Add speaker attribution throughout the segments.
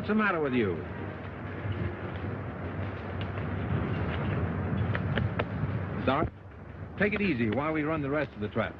Speaker 1: What's the matter with you? Doc, take it easy while we run the rest of the trap.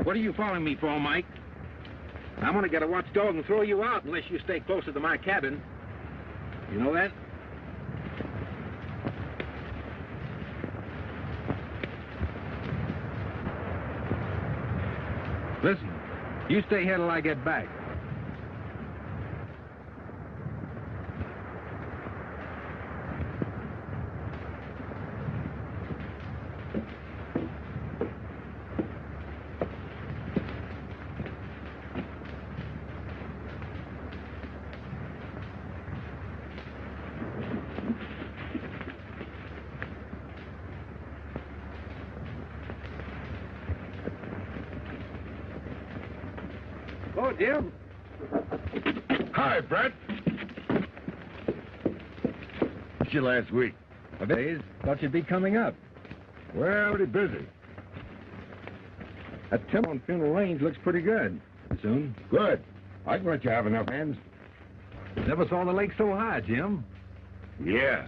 Speaker 1: What are you following me for, Mike? I'm gonna get a watchdog and throw you out unless you stay closer to my cabin. You know that? Listen, you stay here till I get back. Oh, Jim.
Speaker 2: Hi, Brett. It's you last week.
Speaker 1: A days. Thought you'd be coming up.
Speaker 2: Well, pretty busy.
Speaker 1: That timber on Funeral Range looks pretty good. Soon.
Speaker 2: Good. I can let you have enough hands.
Speaker 1: Never saw the lake so high, Jim.
Speaker 2: Yeah.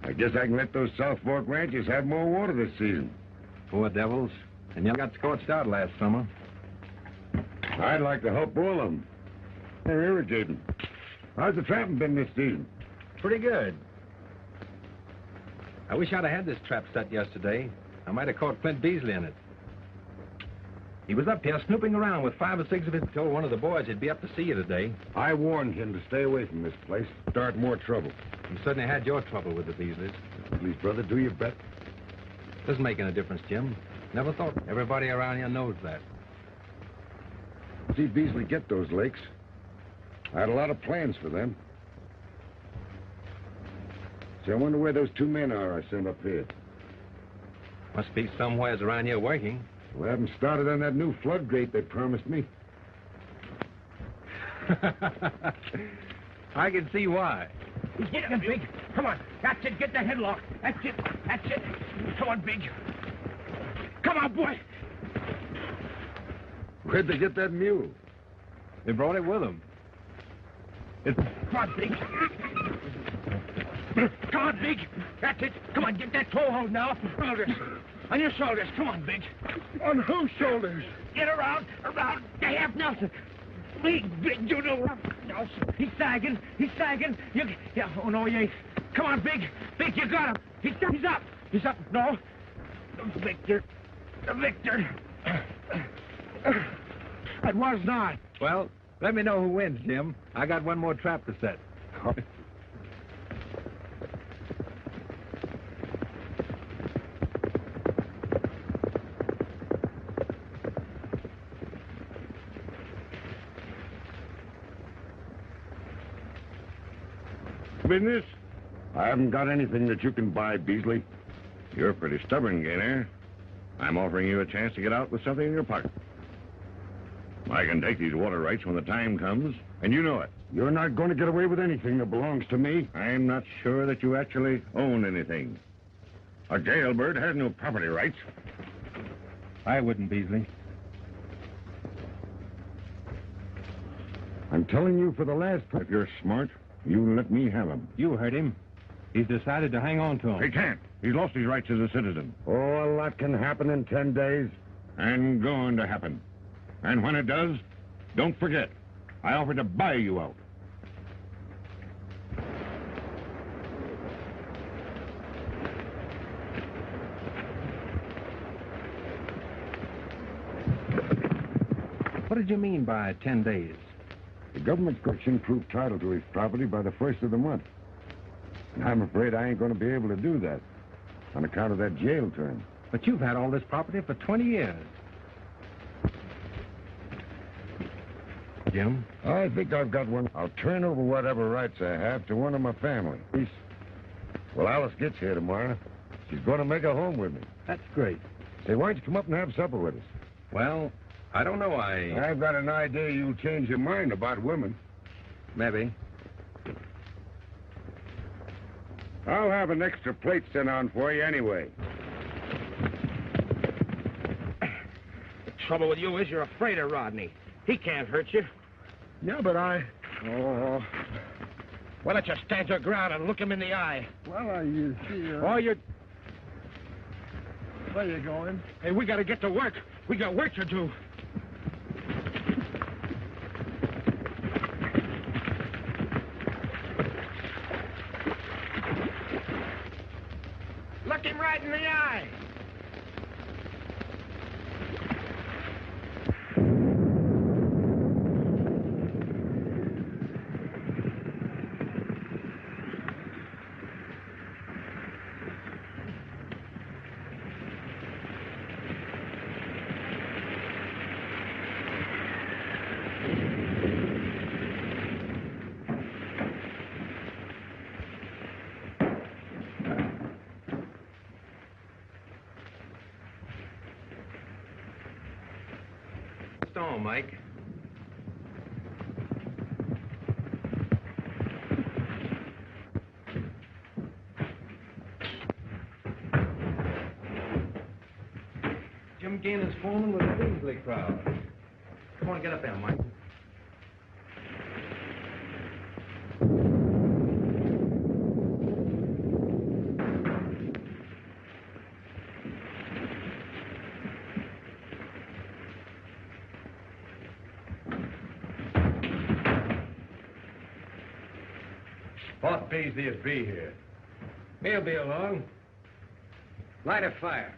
Speaker 2: I guess I can let those South Fork ranches have more water this season.
Speaker 1: Poor devils. And you got scorched out last summer.
Speaker 2: I'd like to help boil them. They're irritating. How's the trapping been this season?
Speaker 1: Pretty good. I wish I'd have had this trap set yesterday. I might have caught Flint Beasley in it. He was up here snooping around with 5 or 6 of his... Told one of the boys he'd be up to see you today.
Speaker 2: I warned him to stay away from this place. Start more trouble.
Speaker 1: You certainly had your trouble with the Beasleys.
Speaker 2: Please, brother, do your best.
Speaker 1: Doesn't make any difference, Jim. Never thought. Everybody around here knows that.
Speaker 2: See Beasley get those lakes. I had a lot of plans for them. See, I wonder where those 2 men are I sent up here.
Speaker 1: Must be somewheres around here working.
Speaker 2: We haven't started on that new floodgate they promised me.
Speaker 1: I can see why.
Speaker 3: He's getting him, Big. Come on. That's it. Get the headlock. That's it. That's it. Come on, Big. Come on, boy.
Speaker 2: Where'd they get that mule?
Speaker 1: They brought it with them.
Speaker 3: Come on, Big. Come on, Big. That's it. Come on, get that toehold now. Shoulders. On your shoulders. Come on, Big.
Speaker 2: On whose shoulders?
Speaker 3: Get around. To half Nelson. Big, you know. Nelson. He's sagging. Yeah, oh, no, he ain't. Come on, Big. Big, you got him. He's up. He's up. No. Victor. It was not.
Speaker 1: Well, let me know who wins, Jim. I got one more trap to set.
Speaker 2: Business? I haven't got anything that you can buy, Beasley.
Speaker 4: You're pretty stubborn, Gayner. I'm offering you a chance to get out with something in your pocket. I can take these water rights when the time comes, and you know it.
Speaker 2: You're not going to get away with anything that belongs to me.
Speaker 4: I'm not sure that you actually own anything. A jailbird has no property rights.
Speaker 1: I wouldn't, Beasley.
Speaker 2: I'm telling you for the last time, if you're smart, you let me have him.
Speaker 1: You heard him. He's decided to hang on to him.
Speaker 4: He can't. He's lost his rights as a citizen.
Speaker 2: Oh, a lot can happen in 10 days.
Speaker 4: And going to happen. And when it does, don't forget, I offered to buy you out.
Speaker 1: What did you mean by 10 days?
Speaker 2: The government's going to prove title to his property by the 1st of the month. And I'm afraid I ain't going to be able to do that on account of that jail term.
Speaker 1: But you've had all this property for 20 years. Jim?
Speaker 2: I think I've got one. I'll turn over whatever rights I have to one of my family. Well, Alice gets here tomorrow. She's going to make a home with me.
Speaker 1: That's great.
Speaker 2: Say, why don't you come up and have supper with us?
Speaker 1: Well, I don't know.
Speaker 2: I've got an idea you'll change your mind about women.
Speaker 1: Maybe.
Speaker 2: I'll have an extra plate sent on for you anyway.
Speaker 3: The trouble with you is you're afraid of Rodney. He can't hurt you.
Speaker 2: Yeah, but
Speaker 3: Oh. Why don't you stand your ground and look him in the eye?
Speaker 5: Well, you see...
Speaker 3: Oh, you...
Speaker 5: Where you going?
Speaker 3: Hey, we got to get to work. We got work to do. Look him right in the eye.
Speaker 1: Stone, Mike. Jim Gayner's foreman with the Beasley crowd. Come on, get up there, Mike.
Speaker 2: Thought Beasley'd be here.
Speaker 1: He'll be along. Light a fire.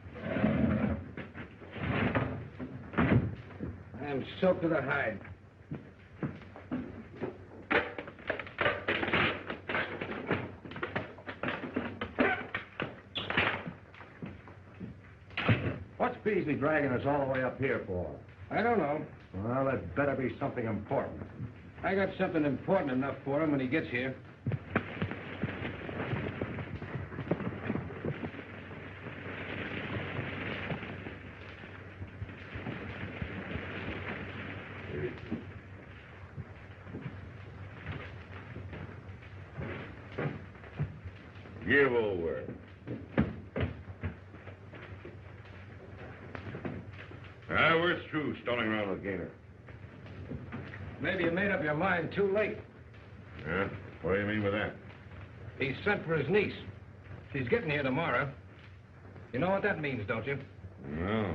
Speaker 1: I'm soaked to the hide.
Speaker 2: What's Beasley dragging us all the way up here for?
Speaker 1: I don't know.
Speaker 2: Well, that better be something important.
Speaker 1: I got something important enough for him when he gets here.
Speaker 4: Give over. We're through stalling around with Gayner.
Speaker 1: Maybe you made up your mind too late.
Speaker 4: Yeah? What do you mean with that?
Speaker 1: He sent for his niece. She's getting here tomorrow. You know what that means, don't you?
Speaker 4: No.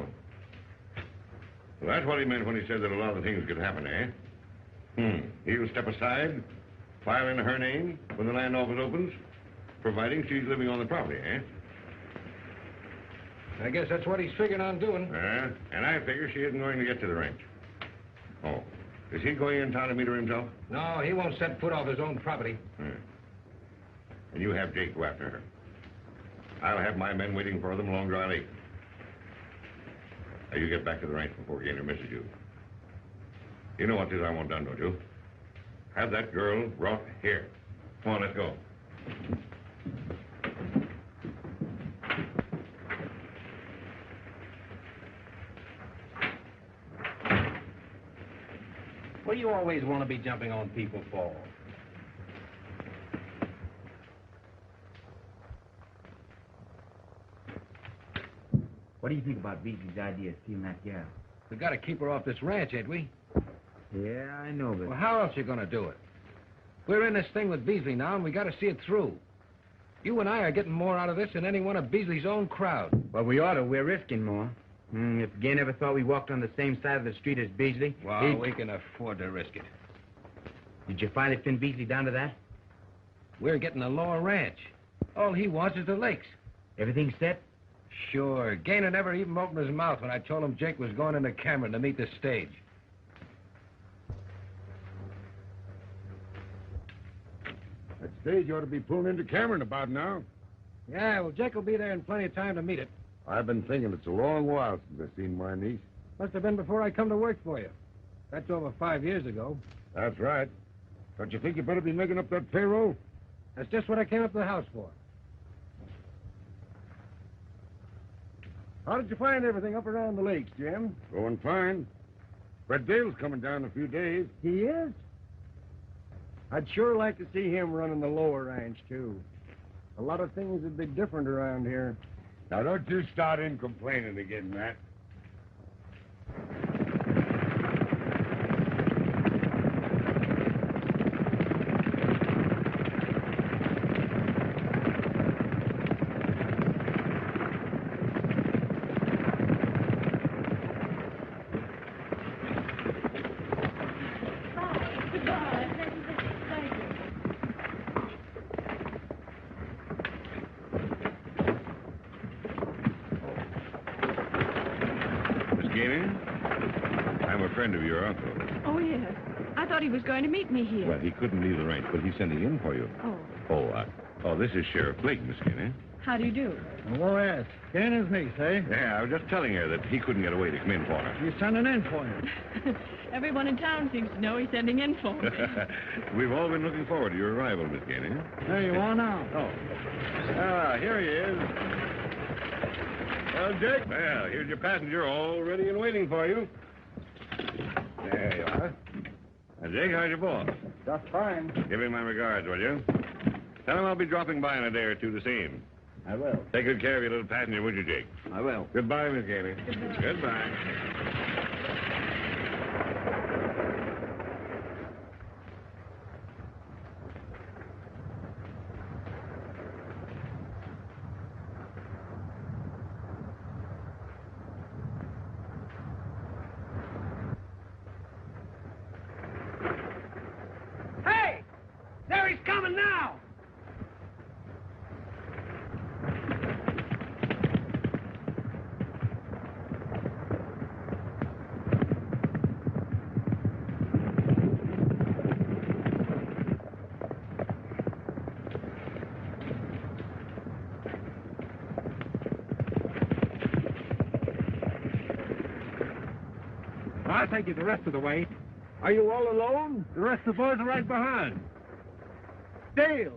Speaker 4: Well, that's what he meant when he said that a lot of things could happen, eh? He'll step aside, file in her name when the land office opens, providing she's living on the property, eh?
Speaker 1: I guess that's what he's figuring on doing.
Speaker 4: And I figure she isn't going to get to the ranch. Oh. Is he going in town to meet her himself?
Speaker 1: No, he won't set foot off his own property.
Speaker 4: And you have Jake go after her. I'll have my men waiting for them along Dry Lake. Now, you get back to the ranch before Gayner misses you. You know what it is I want done, don't you? Have that girl brought here. Come on, let's go.
Speaker 1: What do you always want to be jumping on people for?
Speaker 6: What do you think about Beasley's idea of stealing that gal?
Speaker 1: We got to keep her off this ranch, ain't we?
Speaker 6: Yeah, I know, but...
Speaker 1: Well, how else you going to do it? We're in this thing with Beasley now, and we got to see it through. You and I are getting more out of this than any one of Beasley's own crowd.
Speaker 6: Well, we ought to. We're risking more. If Gayner ever thought we walked on the same side of the street as Beasley...
Speaker 1: Well, we can afford to risk it.
Speaker 6: Did you finally pin Beasley down to that?
Speaker 1: We're getting a lower ranch. All he wants is the lakes.
Speaker 6: Everything set?
Speaker 1: Sure. Gayner never even opened his mouth when I told him Jake was going into Cameron to meet the stage.
Speaker 2: stage ought to be pulling into Cameron about now.
Speaker 1: Yeah, well, Jake will be there in plenty of time to meet it.
Speaker 2: I've been thinking it's a long while since I've seen my niece.
Speaker 1: Must have been before I come to work for you. That's over 5 years ago.
Speaker 2: That's right. Don't you think you better be making up that payroll?
Speaker 1: That's just what I came up to the house for. How did you find everything up around the lakes, Jim?
Speaker 2: Going fine. Fred Dale's coming down in a few days.
Speaker 1: He is? I'd sure like to see him running the lower ranch, too. A lot of things would be different around here.
Speaker 2: Now, don't you start in complaining again, Matt.
Speaker 4: I'm a friend of your uncle.
Speaker 7: Oh, yes. I thought he was going to meet me here.
Speaker 4: Well, he couldn't leave the ranch, but he's sending in for you.
Speaker 7: Oh.
Speaker 4: This is Sheriff Blake, Miss Gayner.
Speaker 7: How do you do?
Speaker 5: Oh, yes. Gayner's niece, eh?
Speaker 4: Yeah, I was just telling her that he couldn't get away to come in for her.
Speaker 5: He's sending in for you.
Speaker 7: Everyone in town seems to know he's sending in for me.
Speaker 4: We've all been looking forward to your arrival, Miss Gayner.
Speaker 5: There you are now.
Speaker 4: Oh. Here he is. Well, Jake. Well, here's your passenger all ready and waiting for you. There you are. Now, Jake, how's your boss?
Speaker 5: Just fine.
Speaker 4: Give him my regards, will you? Tell him I'll be dropping by in a day or two to see him.
Speaker 5: I will.
Speaker 4: Take good care of your little passenger, would you, Jake?
Speaker 5: I will.
Speaker 4: Goodbye, Miss Gayner. Goodbye.
Speaker 3: Hey! There he's coming now!
Speaker 1: I'll take you the rest of the way. Are you all alone? The rest of the boys are right behind. Dale!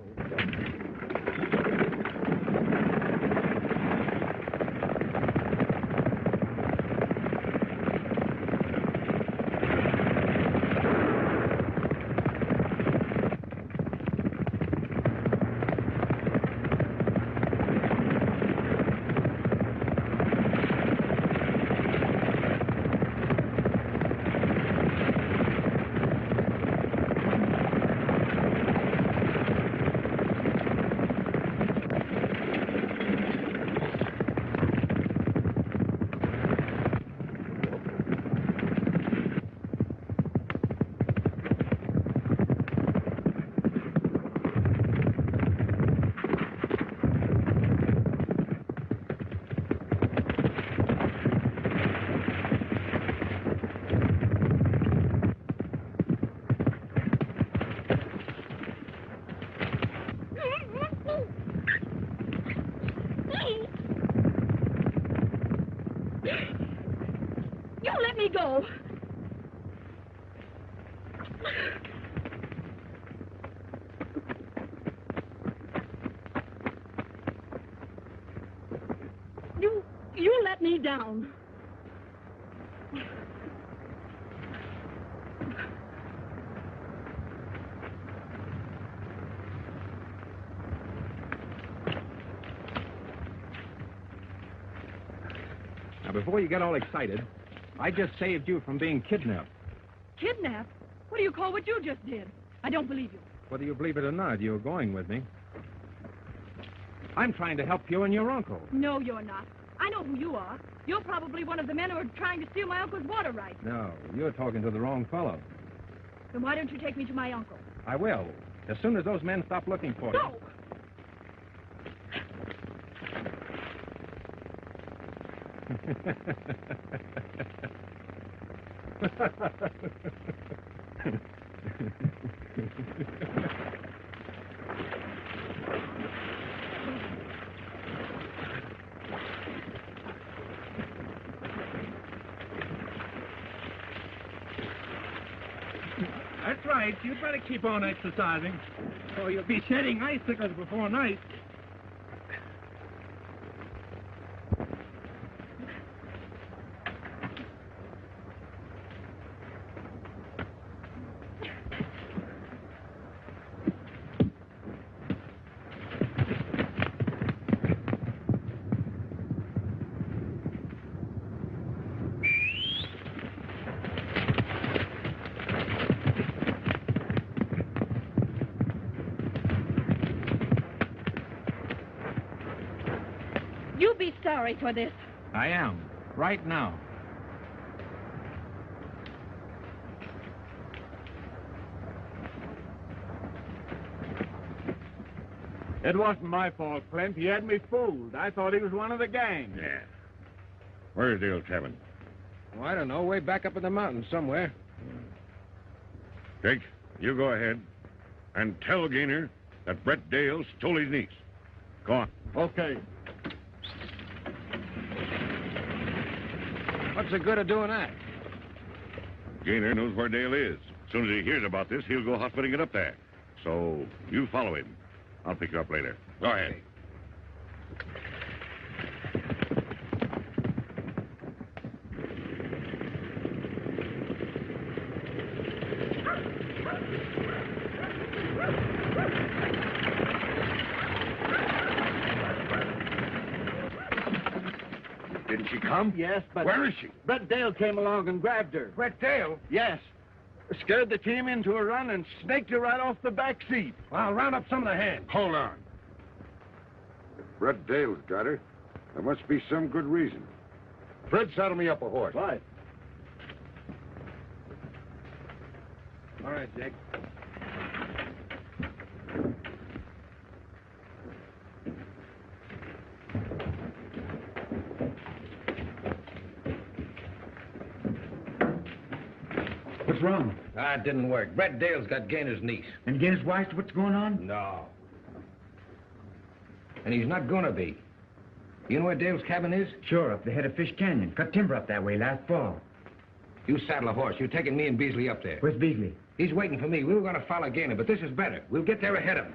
Speaker 7: You let me go. You let me down.
Speaker 1: Now, before you get all excited, I just saved you from being kidnapped.
Speaker 7: Kidnap? What do you call what you just did? I don't believe you.
Speaker 1: Whether you believe it or not, you're going with me. I'm trying to help you and your uncle.
Speaker 7: No, you're not. I know who you are. You're probably one of the men who are trying to steal my uncle's water rights.
Speaker 1: No, you're talking to the wrong fellow.
Speaker 7: Then why don't you take me to my uncle?
Speaker 1: I will, as soon as those men stop looking for you.
Speaker 7: No!
Speaker 3: right. You'd better keep on exercising, or you'll be shedding icicles before night.
Speaker 7: You'll be sorry for this.
Speaker 1: I am. Right now.
Speaker 3: It wasn't my fault, Clint. He had me fooled. I thought he was one of the gang.
Speaker 4: Yeah. Where's Dale's cabin?
Speaker 1: Oh, I don't know. Way back up in the mountains somewhere.
Speaker 4: Jake, you go ahead and tell Gayner that Brett Dale stole his niece. Go on.
Speaker 3: Okay.
Speaker 1: What's the good of doing that?
Speaker 4: Gayner knows where Dale is. As soon as he hears about this, he'll go hot-footing it up there. So you follow him. I'll pick you up later. Go ahead. Didn't she come?
Speaker 3: Yes, but...
Speaker 4: Where is she?
Speaker 3: Brett Dale came along and grabbed her.
Speaker 1: Brett Dale?
Speaker 3: Yes. Scared the team into a run and snaked her right off the back seat.
Speaker 1: Well, I'll round up some of the hands.
Speaker 4: Hold on.
Speaker 2: If Brett Dale's got her, there must be some good reason. Fred, saddle me up a horse.
Speaker 3: Right.
Speaker 1: All right, Jake.
Speaker 6: What's wrong?
Speaker 1: Ah, it didn't work. Brett Dale's got Gayner's niece.
Speaker 6: And Gayner's wife's what's going on?
Speaker 1: No. And he's not gonna be. You know where Dale's cabin is?
Speaker 6: Sure, up the head of Fish Canyon. Cut timber up that way last fall.
Speaker 1: You saddle a horse. You're taking me and Beasley up there.
Speaker 6: Where's Beasley?
Speaker 1: He's waiting for me. We were gonna follow Gayner, but this is better. We'll get there ahead of him.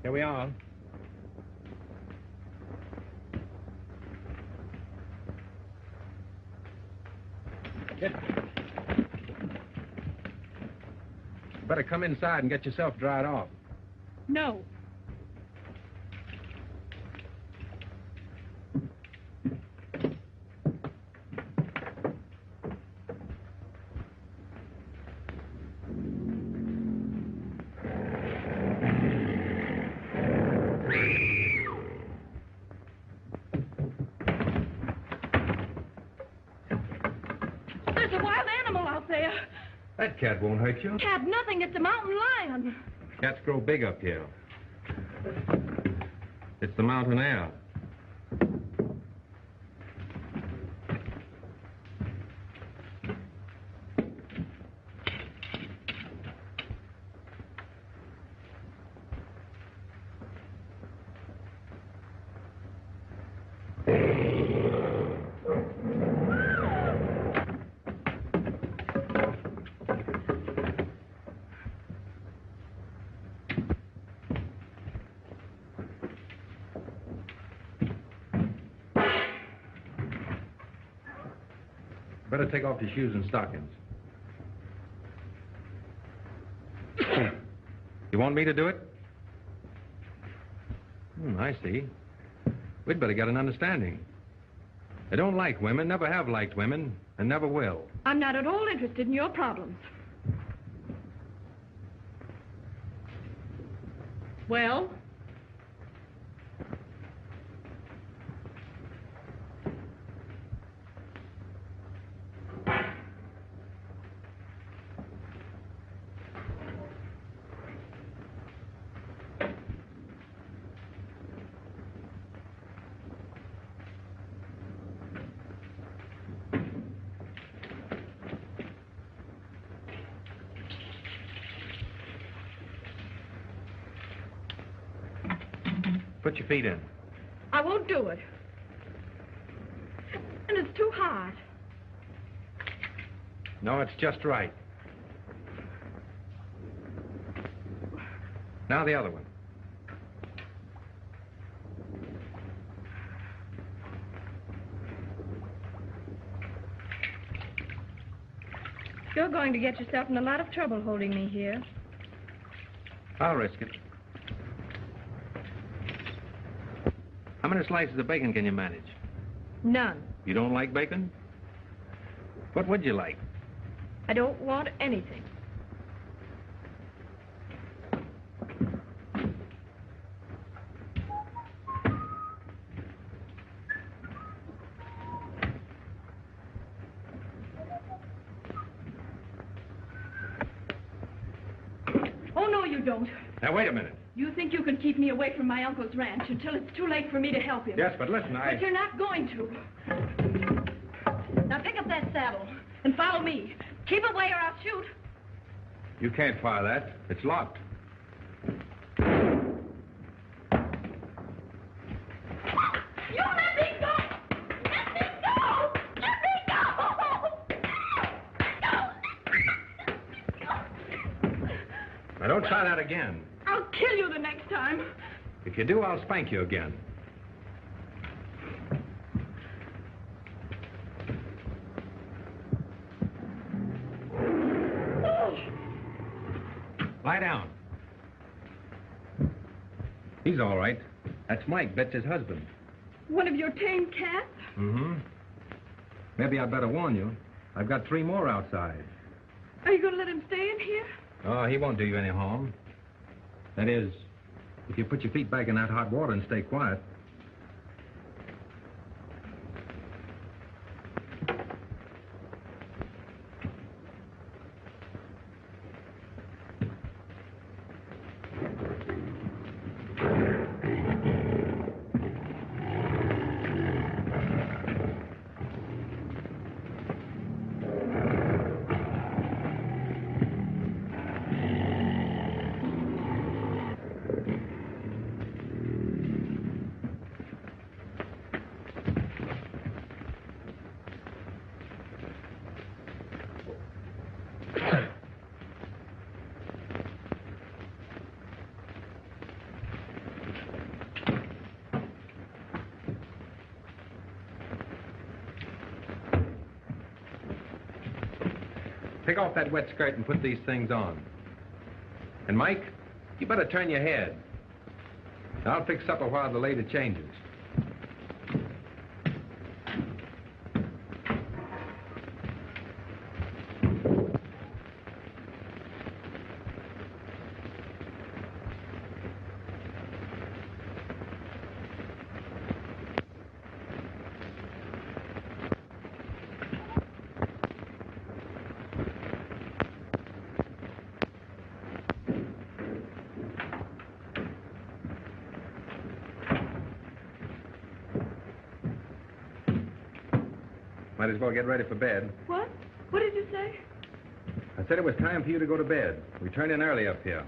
Speaker 1: Here we are. Get. Better come inside and get yourself dried off.
Speaker 7: No. There's a wild animal out there.
Speaker 1: That cat won't hurt you.
Speaker 7: Cat, nothing. It's a mountain lion.
Speaker 1: Cats grow big up here. It's the mountain air. Better take off your shoes and stockings. You want me to do it? I see. We'd better get an understanding. I don't like women, never have liked women, and never will.
Speaker 7: I'm not at all interested in your problems. Well?
Speaker 1: Put your feet in.
Speaker 7: I won't do it. And it's too hard.
Speaker 1: No, it's just right. Now the other one.
Speaker 7: You're going to get yourself in a lot of trouble holding me here.
Speaker 1: I'll risk it. How many slices of bacon can you manage?
Speaker 7: None.
Speaker 1: You don't like bacon? What would you like?
Speaker 7: I don't want anything. Oh, no, you don't.
Speaker 1: Now, wait a minute.
Speaker 7: You think you can keep me away from my uncle's ranch until it's too late for me to help him.
Speaker 1: Yes, but listen,
Speaker 7: But you're not going to. Now pick up that saddle and follow me. Keep away or I'll shoot.
Speaker 1: You can't fire that. It's locked.
Speaker 7: You let me go! Let me go! Let me go!
Speaker 1: Now, don't try that again.
Speaker 7: I'll kill you the next time.
Speaker 1: If you do, I'll spank you again. Lie down. He's all right. That's Mike, Betsy's husband.
Speaker 7: One of your tame cats?
Speaker 1: Mm-hmm. Maybe I'd better warn you. I've got 3 more outside.
Speaker 7: Are you going to let him stay in here?
Speaker 1: Oh, he won't do you any harm. That is, if you put your feet back in that hot water and stay quiet. Take off that wet skirt and put these things on. And, Mike, you better turn your head. I'll fix supper while the lady changes. Might as well get ready for bed.
Speaker 7: What? What did you say?
Speaker 1: I said it was time for you to go to bed. We turned in early up here.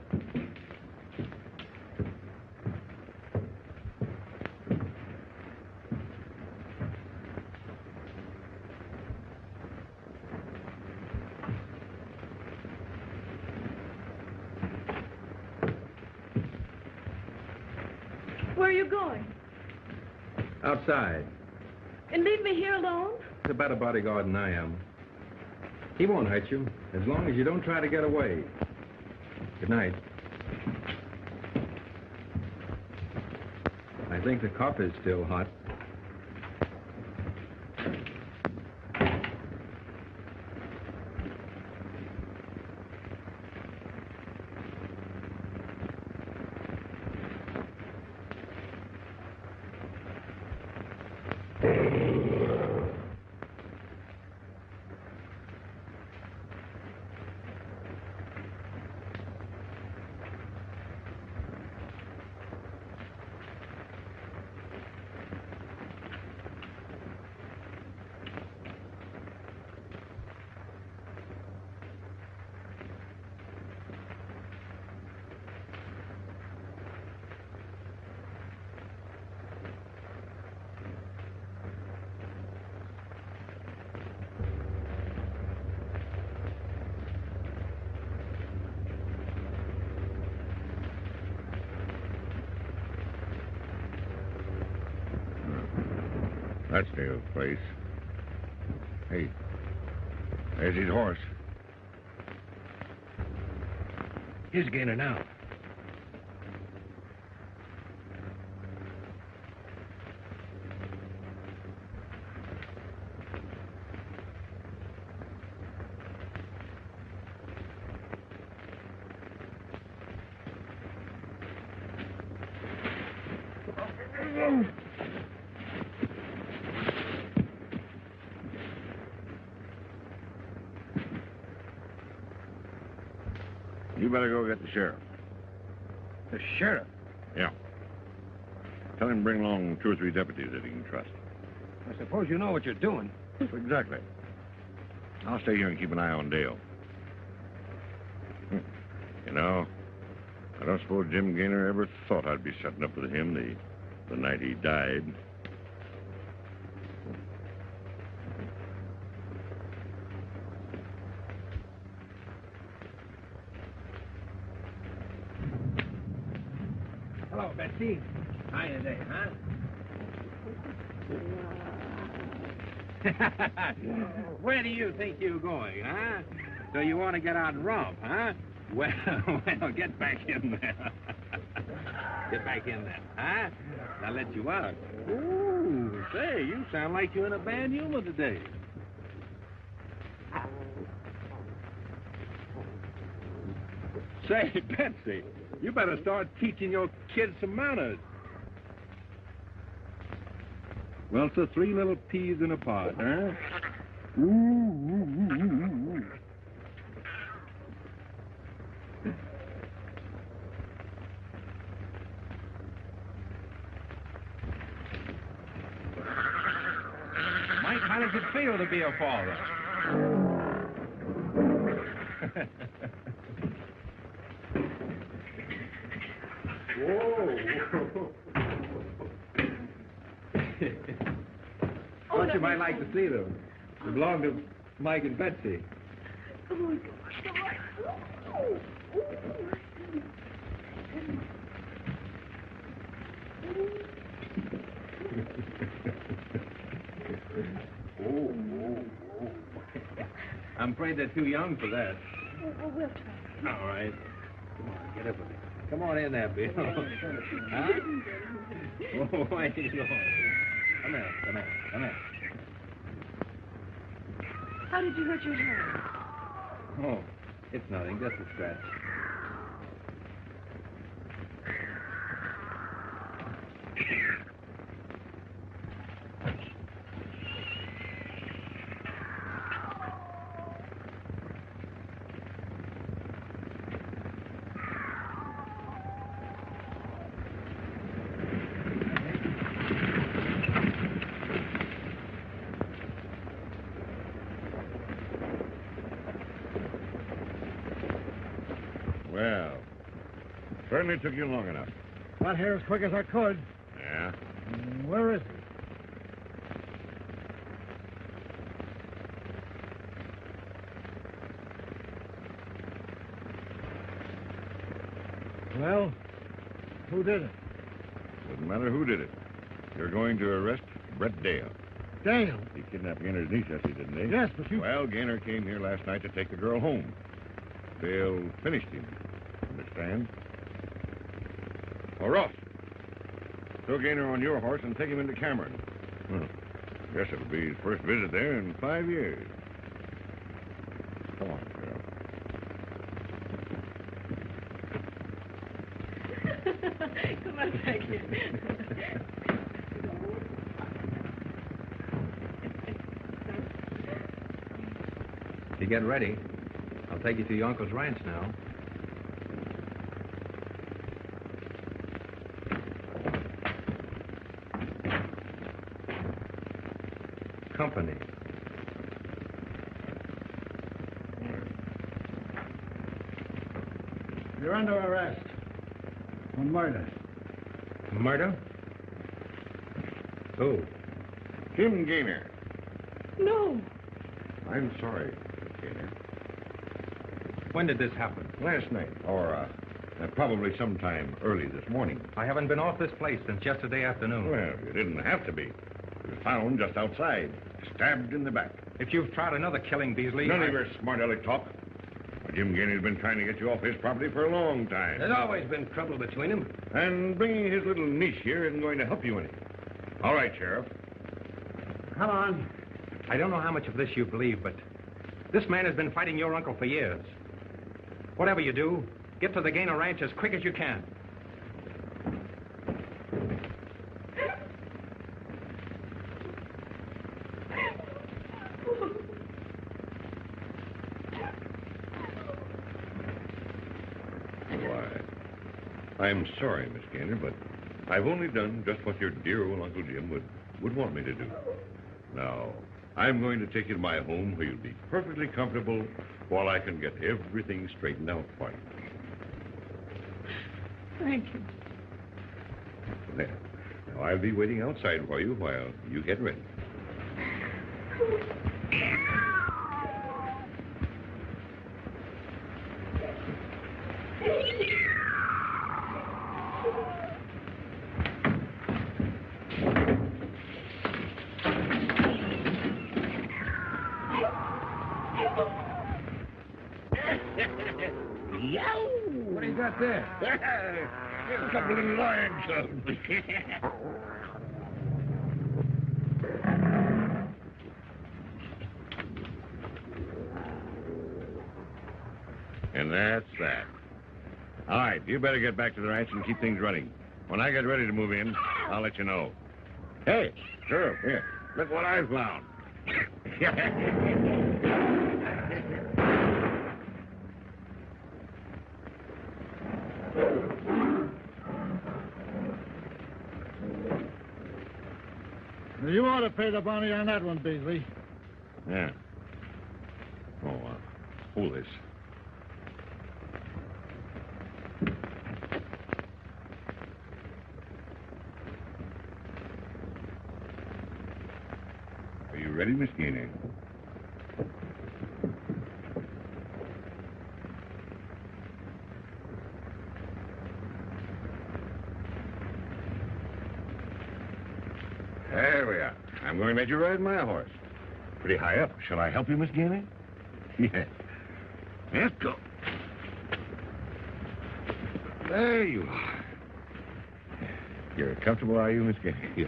Speaker 7: Where are you going?
Speaker 1: Outside.
Speaker 7: And leave me here alone?
Speaker 1: He's a better bodyguard than I am. He won't hurt you, as long as you don't try to get away. Good night. I think the coffee's still hot.
Speaker 4: That's the place. Hey, there's his horse.
Speaker 1: Here's Gayner now.
Speaker 4: You better go get the sheriff.
Speaker 1: The sheriff?
Speaker 4: Yeah. Tell him to bring along 2 or 3 deputies that he can trust.
Speaker 1: I suppose you know what you're doing.
Speaker 4: Exactly. I'll stay here and keep an eye on Dale. You know, I don't suppose Jim Gayner ever thought I'd be setting up with him the night he died.
Speaker 1: Hello, Betsy. How you today, huh? Where do you think you're going, huh? So you want to get out and romp, huh? Well, get back in there. Get back in there, huh? I'll let you out. Ooh, say, you sound like you're in a bad humor today. Say, Betsy, you better start teaching your kids some manners. Well, so 3 little peas in a pod, huh? Mike, how does it feel to be a father? Whoa. Thought you might like to see them. They belong to Mike and Betsy. I'm afraid they're too young for that.
Speaker 7: Oh, we'll try.
Speaker 1: All right. Come on, get up with me. Come on in there, Bill. Huh? Oh, why are you going? Come here.
Speaker 7: How did you hurt your hand?
Speaker 1: Oh, it's nothing, just a scratch.
Speaker 4: Well, certainly took you long enough.
Speaker 5: Got here as quick as I could.
Speaker 4: Yeah?
Speaker 5: Where is he? Well, who did it?
Speaker 4: Doesn't matter who did it. You're going to arrest Brett Dale.
Speaker 5: Dale.
Speaker 4: He kidnapped Gayner's niece, didn't he?
Speaker 5: Yes, but you...
Speaker 4: Well, Gayner came here last night to take the girl home. Dale finished him. Understand? Well, Ross, throw Gayner on your horse and take him into Cameron. Guess it'll be his first visit there in 5 years. Come on, girl.
Speaker 7: Come on back here.
Speaker 1: You get ready. I'll take you to your uncle's ranch now. Company.
Speaker 5: You're under arrest. On murder.
Speaker 1: Murder? Who?
Speaker 4: Tim Gayner.
Speaker 7: No.
Speaker 4: I'm sorry, Gayner.
Speaker 1: When did this happen?
Speaker 4: Last night, or probably sometime early this morning.
Speaker 1: I haven't been off this place since yesterday afternoon.
Speaker 4: Well, you didn't have to be. was found just outside, stabbed in the back.
Speaker 1: If you've tried another killing, Beasley...
Speaker 4: None of your smart aleck talk. Jim Gayner's been trying to get you off his property for a long time.
Speaker 1: There's always been trouble between them.
Speaker 4: And bringing his little niece here isn't going to help you any. All right, Sheriff.
Speaker 5: Come on.
Speaker 1: I don't know how much of this you believe, but this man has been fighting your uncle for years. Whatever you do, get to the Gayner ranch as quick as you can.
Speaker 4: I'm sorry, Miss Gayner, but I've only done just what your dear old Uncle Jim would want me to do. Now, I'm going to take you to my home where you'll be perfectly comfortable while I can get everything straightened out for you.
Speaker 7: Thank you.
Speaker 4: There. Now, I'll be waiting outside for you while you get ready.
Speaker 5: What do you got there?
Speaker 4: A couple of little lion cubs. And that's that. All right, you better get back to the ranch and keep things running. When I get ready to move in, I'll let you know. Hey, sure, here. Look what I found.
Speaker 5: You ought to pay the bounty on that one, Beasley.
Speaker 4: Yeah. Oh, hold this. Are you ready, Miss Gayner? There we are. I'm going to let you ride my horse. Pretty high up. Shall I help you, Miss Gayner? Yeah. Let's go. There you are. You're comfortable, are you, Miss Gayner? Yeah.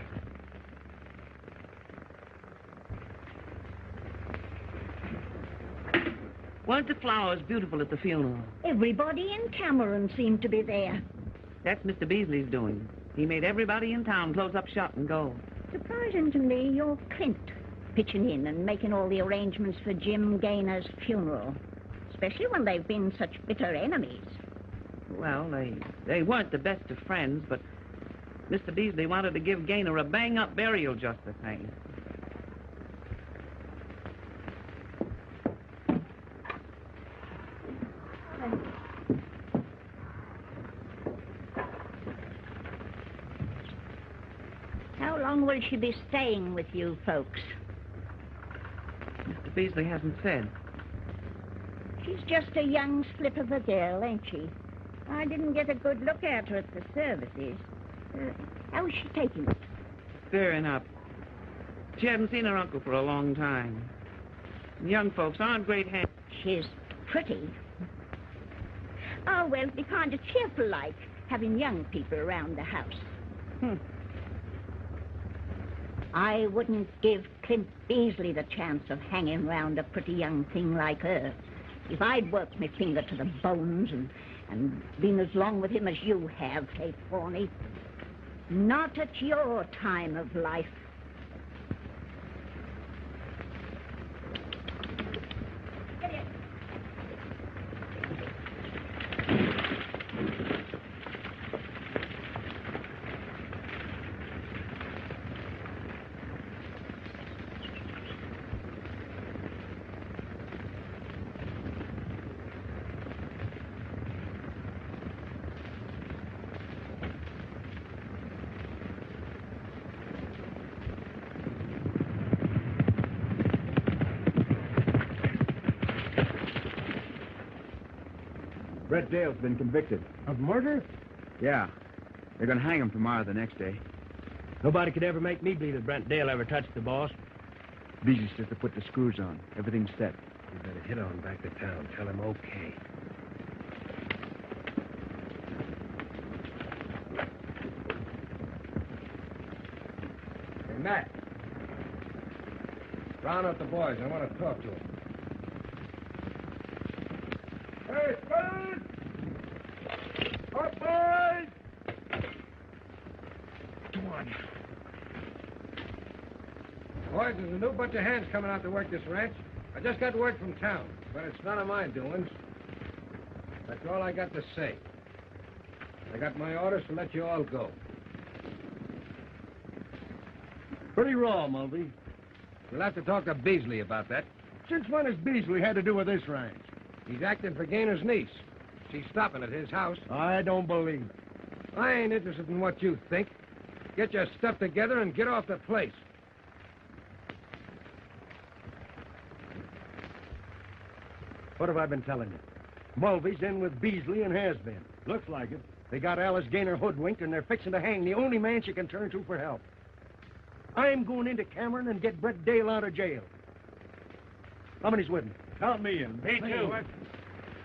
Speaker 8: Weren't the flowers beautiful at the funeral?
Speaker 9: Everybody in Cameron seemed to be there.
Speaker 8: That's Mr. Beasley's doing. He made everybody in town close up shop and go.
Speaker 9: Surprising to me, you're Clint, pitching in and making all the arrangements for Jim Gayner's funeral, especially when they've been such bitter enemies.
Speaker 8: Well, they weren't the best of friends, but Mr. Beasley wanted to give Gayner a bang-up burial just the same.
Speaker 9: How long will she be staying with you folks?
Speaker 8: Mr. Beasley hasn't said.
Speaker 9: She's just a young slip of a girl, ain't she? I didn't get a good look at her at the services. How is she taking it?
Speaker 8: Fair enough. She hadn't seen her uncle for a long time. Young folks aren't great hands.
Speaker 9: She's pretty. Oh, well, it'd be kind of cheerful like, having young people around the house. I wouldn't give Clint Beasley the chance of hanging round a pretty young thing like her. If I'd worked my finger to the bones and been as long with him as you have, Kate Forney. Not at your time of life.
Speaker 6: Brett Dale's been convicted.
Speaker 5: Of murder?
Speaker 6: Yeah. They're going to hang him tomorrow, the next day.
Speaker 3: Nobody could ever make me believe that Brent Dale ever touched the boss. Beasley says to put the screws on. Everything's set.
Speaker 10: You better hit on back to town. Tell him okay.
Speaker 11: Hey, Matt. Round up the boys. I want to talk to them. Hey, fellas! Up, boys!
Speaker 3: Come on.
Speaker 11: Boys, there's a new bunch of hands coming out to work this ranch. I just got word from town, but it's none of my doings. That's all I got to say. I got my orders to let you all go.
Speaker 5: Pretty raw, Mulvey.
Speaker 11: We'll have to talk to Beasley about that.
Speaker 5: Since when has Beasley had to do with this ranch?
Speaker 11: He's acting for Gayner's niece. She's stopping at his house.
Speaker 5: I don't believe it.
Speaker 11: I ain't interested in what you think. Get your stuff together and get off the place.
Speaker 5: What have I been telling you? Mulvey's in with Beasley and has been. Looks like it. They got Alice Gayner hoodwinked, and they're fixing to hang the only man she can turn to for help. I'm going into Cameron and get Brett Dale out of jail. How many's with me?
Speaker 3: Count me in. Me too.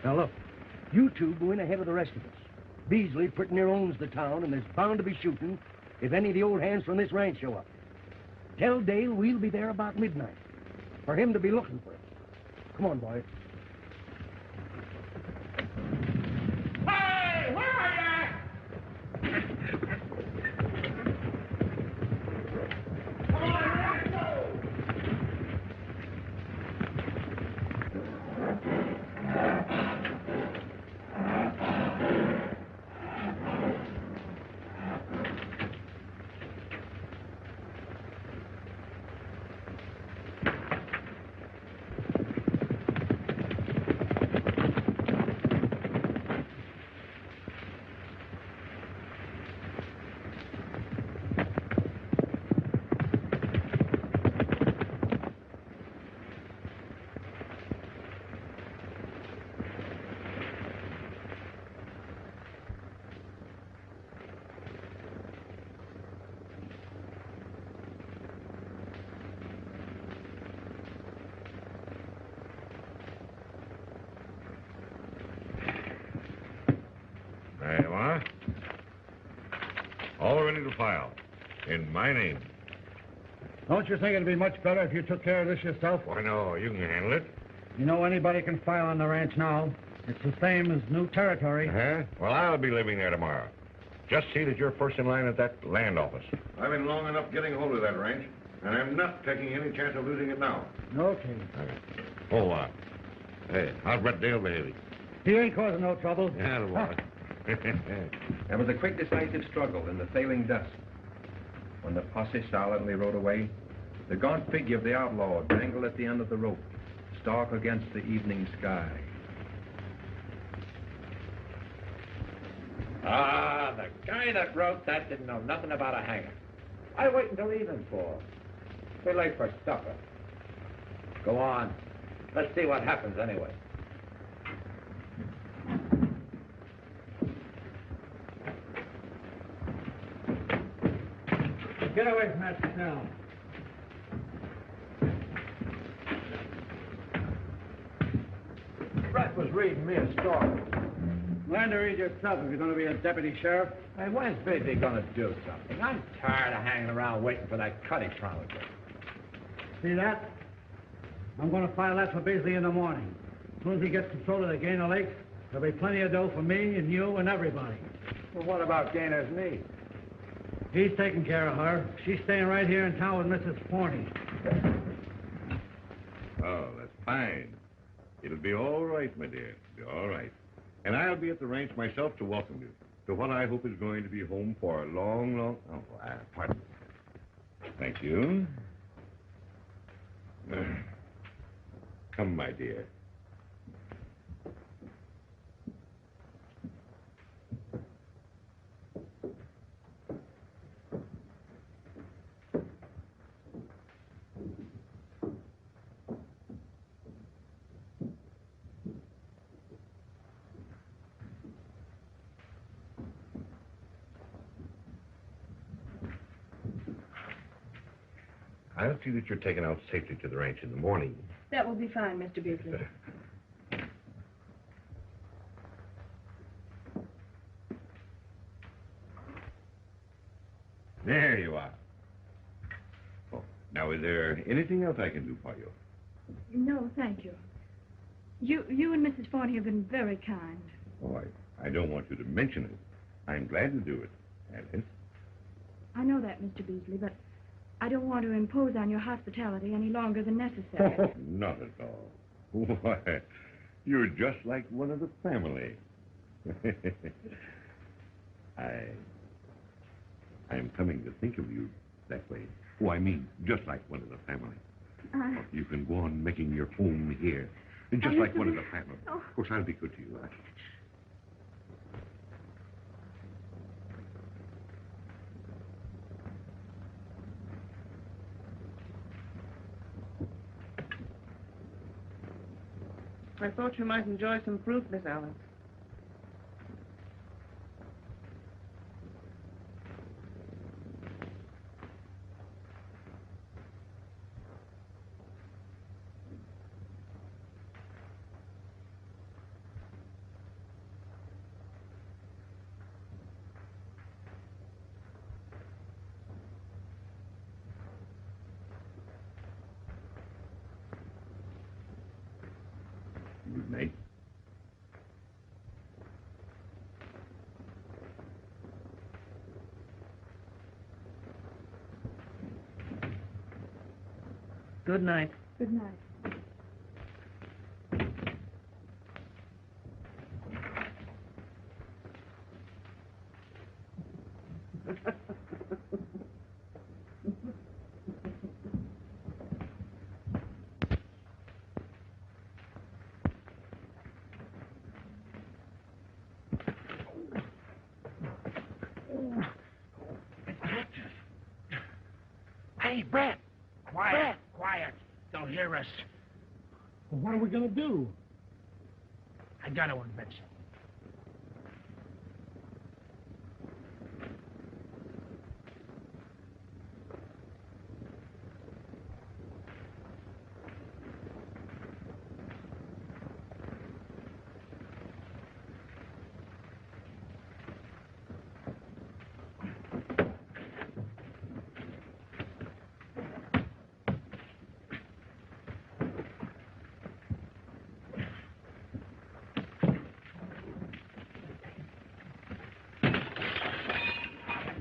Speaker 5: Now, look. You two go in ahead of the rest of us. Beasley pretty near owns the town, and there's bound to be shooting if any of the old hands from this ranch show up. Tell Dale we'll be there about midnight for him to be looking for us. Come on, boys.
Speaker 3: Hey, where are you? Come on, let's go.
Speaker 4: There you are. All ready to file. In my name.
Speaker 5: Don't you think it'd be much better if you took care of this yourself?
Speaker 4: Why, no, you can handle it.
Speaker 5: You know anybody can file on the ranch now. It's the same as new territory.
Speaker 4: Uh-huh. Well, I'll be living there tomorrow. Just see that you're first in line at that land office. I've been long enough getting hold of that ranch, and I'm not taking any chance of losing it now.
Speaker 5: Okay.
Speaker 4: Hold on. Hey, how's Brett Dale behaving?
Speaker 5: He ain't causing no trouble.
Speaker 4: Yeah, the boy.
Speaker 12: There was a quick, decisive struggle in the failing dusk. When the posse silently rode away, the gaunt figure of the outlaw dangled at the end of the rope, stark against the evening sky.
Speaker 1: Ah, the guy that wrote that didn't know nothing about a hanger. I wait until evening fall. Too late for supper. Go on. Let's see what happens anyway.
Speaker 3: Get away from that cell.
Speaker 1: Brett was reading me a story.
Speaker 3: Learn to read yourself if you're going to be a deputy sheriff.
Speaker 1: Hey, when's Beasley going to do something? I'm tired of hanging around waiting for that cut he promised me.
Speaker 3: See that? I'm going to file that for Beasley in the morning. As soon as he gets control of the Gayner Lake, there'll be plenty of dough for me and you and everybody.
Speaker 1: Well, what about Gayner's niece?
Speaker 3: He's taking care of her. She's staying right here in town with Mrs. Forney.
Speaker 4: Oh, that's fine. It'll be all right, my dear. It'll be all right. And I'll be at the ranch myself to welcome you to what I hope is going to be home for a long, long... Oh, pardon. Thank you. Come, my dear. I'll see that you're taken out safely to the ranch in the morning.
Speaker 13: That will be fine, Mr. Beasley.
Speaker 4: There you are. Oh, now, is there anything else I can do for you?
Speaker 13: No, thank you. You and Mrs. Forney have been very kind.
Speaker 4: Oh, I don't want you to mention it. I'm glad to do it, Alice.
Speaker 13: I know that, Mr. Beasley, but I don't want to impose on your hospitality any longer than necessary.
Speaker 4: Oh, not at all. Why, you're just like one of the family. I'm coming to think of you that way. Oh, I mean, just like one of the family. You can go on making your home here. And just like one of the family.
Speaker 13: Oh.
Speaker 4: Of course, I'll be good to you.
Speaker 8: I thought you might enjoy some fruit, Miss Alice.
Speaker 4: Good night.
Speaker 8: Good night.
Speaker 13: Good night.
Speaker 3: Hey, Brett. Quiet. Brett. Quiet. Don't hear us.
Speaker 5: Well, what are we going to do?
Speaker 3: I got to invent something.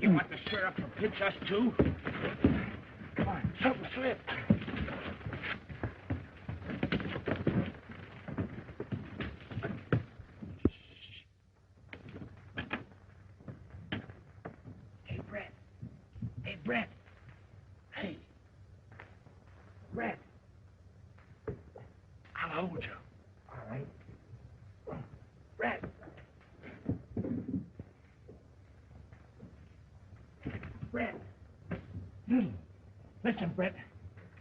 Speaker 3: You want the sheriff to pinch us, too? Come on, something slipped. Hey, Brett. Hey, Brett. Hey. Brett. I'll hold you. All right. Brett. Brett. Listen, Brett.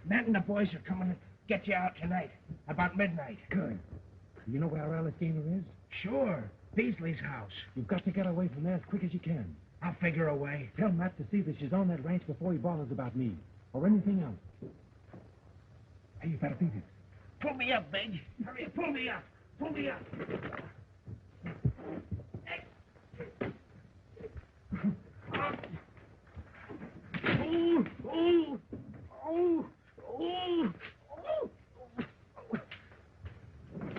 Speaker 3: Matt and the boys are coming to get you out tonight, about midnight.
Speaker 5: Good. You know where Alice Gayner is?
Speaker 3: Sure. Beasley's house.
Speaker 5: You've got to get away from there as quick as you can.
Speaker 3: I'll figure a way.
Speaker 5: Tell Matt to see that she's on that ranch before he bothers about me, or anything else. Hey, you better beat it.
Speaker 3: Pull me up, Big. Hurry, pull me up. Pull me up. Oh, oh, oh, oh, oh.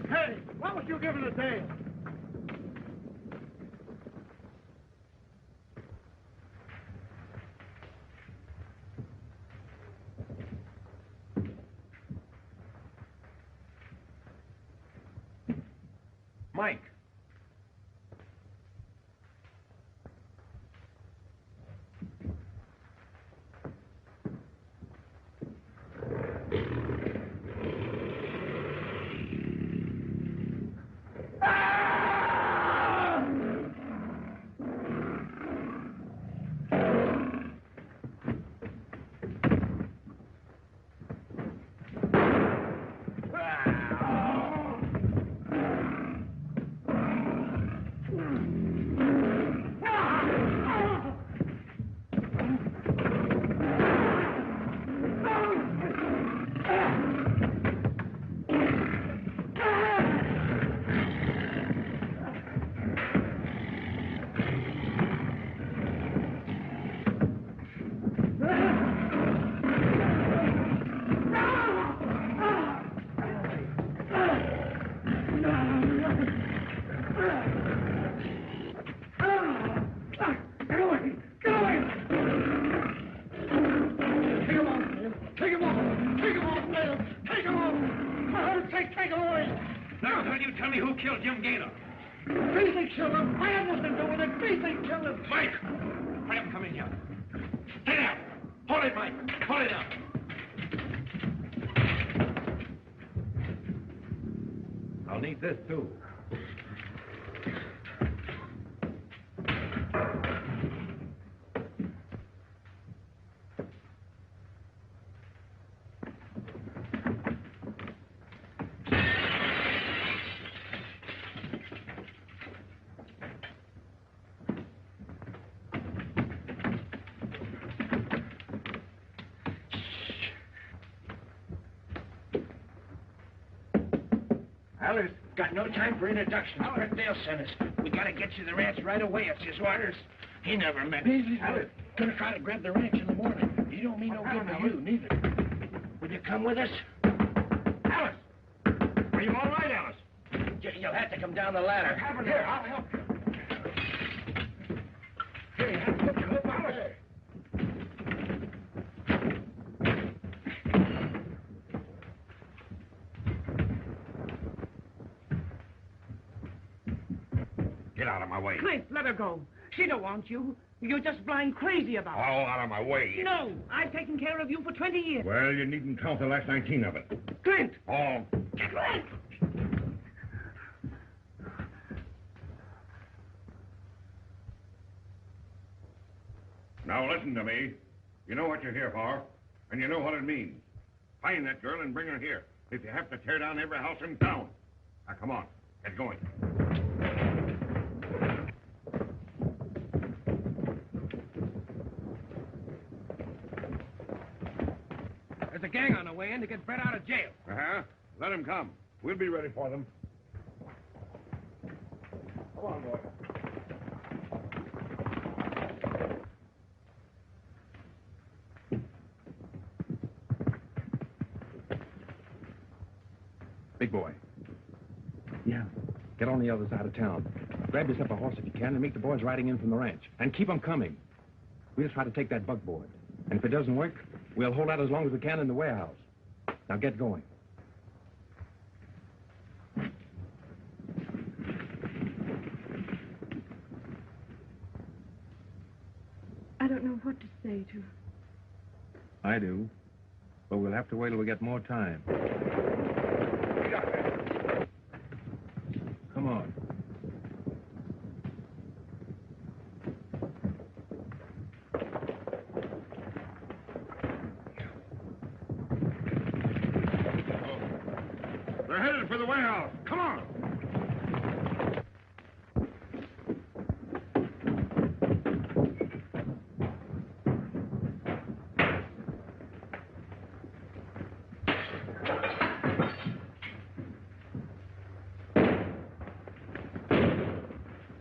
Speaker 5: Hey, what was you giving a damn?
Speaker 11: Mike.
Speaker 3: take him away.
Speaker 1: Now, will you tell me who killed Jim Gayner?
Speaker 3: Beasley killed him. I had nothing to do with it. Beasley killed him.
Speaker 1: Mike! Let him come in here. Stay there. Hold it, Mike. Hold it up.
Speaker 10: I'll need this, too.
Speaker 3: Alice, got no time for introductions. Dale sent us. We gotta get you to the ranch right away. It's his orders. He never met Beasley. Alice, gonna try to grab the ranch in the morning. He don't mean no good to you, neither. Will you come with us? Alice! Are you all right, Alice? You'll have to come down the ladder. Here, I'll help you. Here, help you up, Alice.
Speaker 1: Get out of my way.
Speaker 8: Clint, let her go. She don't want you. You're just blind crazy about
Speaker 1: Oh,
Speaker 8: her.
Speaker 1: out of my way.
Speaker 8: No, I've taken care of you for 20 years.
Speaker 4: Well, you needn't count the last 19 of it.
Speaker 8: Clint!
Speaker 4: Oh.
Speaker 8: Clint!
Speaker 4: Now listen to me. You know what you're here for, and you know what it means. Find that girl and bring her here. If you have to tear down every house in town. Now, come on. Get going.
Speaker 11: There's a gang on the way in to get Brett out of jail.
Speaker 4: Uh-huh. Let him come. We'll be ready for them. Come on, boy.
Speaker 10: Big boy. Yeah. Get on the other side of town. Grab yourself a horse if you can and meet the boys riding in from the ranch. And keep them coming. We'll try to take that buckboard. And if it doesn't work, we'll hold out as long as we can in the warehouse. Now get going.
Speaker 13: I don't know what to say to her.
Speaker 10: I do. But we'll have to wait till we get more time. Come on.
Speaker 4: They're headed for the warehouse. Come on.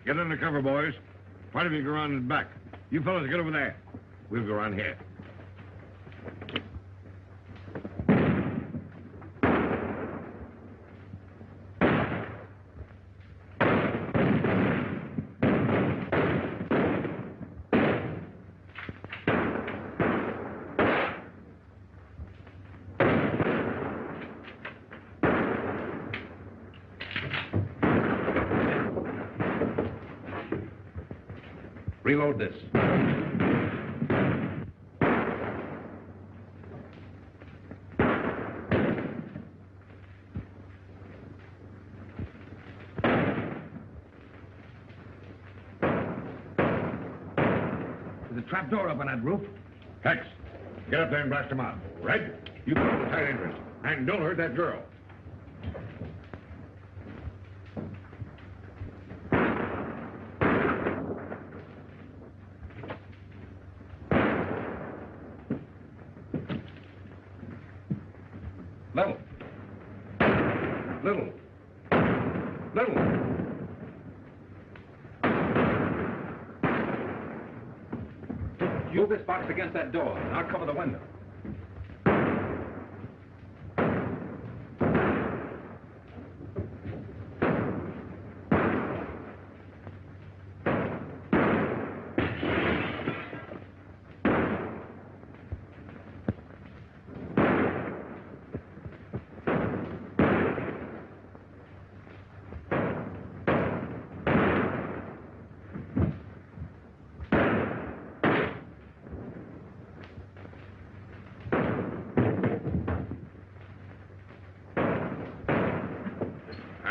Speaker 4: Get under cover, boys. Part of you go around in the back. You fellas get over there. We'll go around here.
Speaker 10: Reload this.
Speaker 5: There's a trap door up on that roof.
Speaker 4: Hex, get up there and blast them out. Red, you go to the side entrance. And don't hurt that girl. Little. Little. Little.
Speaker 10: Move this box against that door, and I'll cover the window.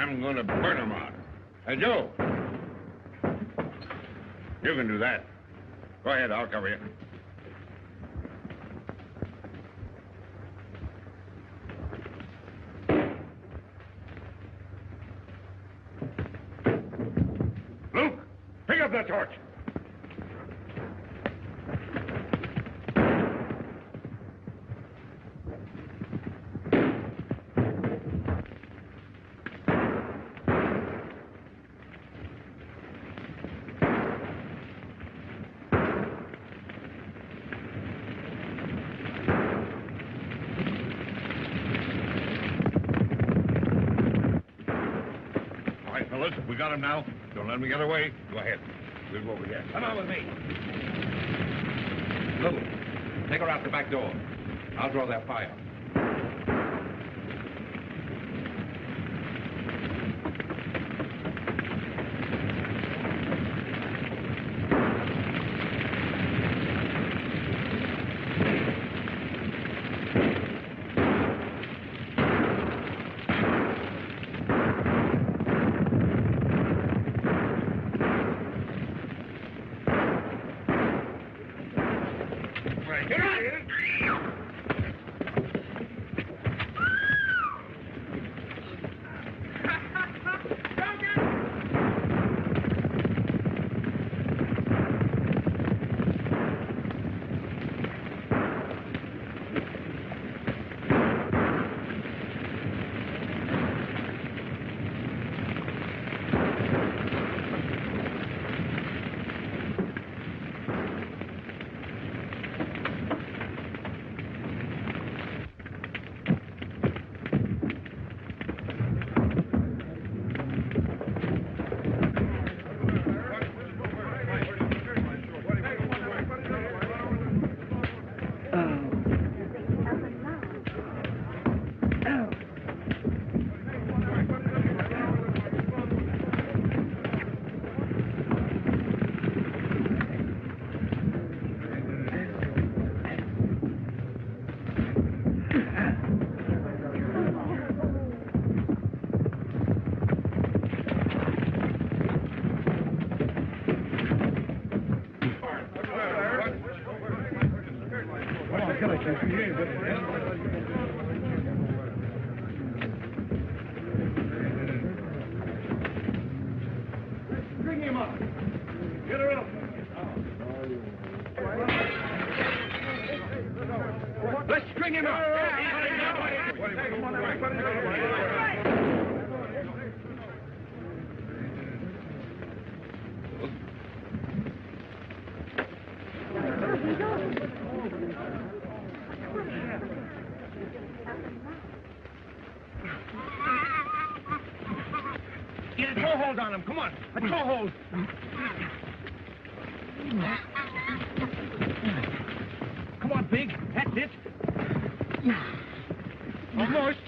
Speaker 4: I'm going to burn them out. Hey, Joe. You can do that. Go ahead, I'll cover you. Luke, pick up that torch. We got him now. Don't let him get away. Go ahead. We'll go over here.
Speaker 10: Come on with me. Lou, take her out the back door. I'll draw that fire.
Speaker 3: Bring him up. Get her up. Let's string him up. Get a toe hold on him. Come on. A toe hold. Come on, Big. That's it. Almost.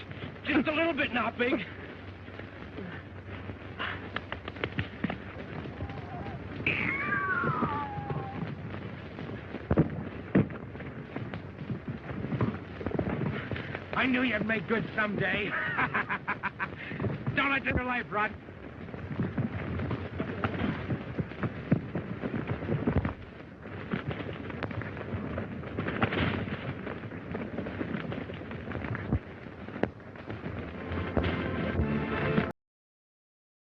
Speaker 3: Just a little bit now, Big. I knew you'd make good someday. Don't let your life rot.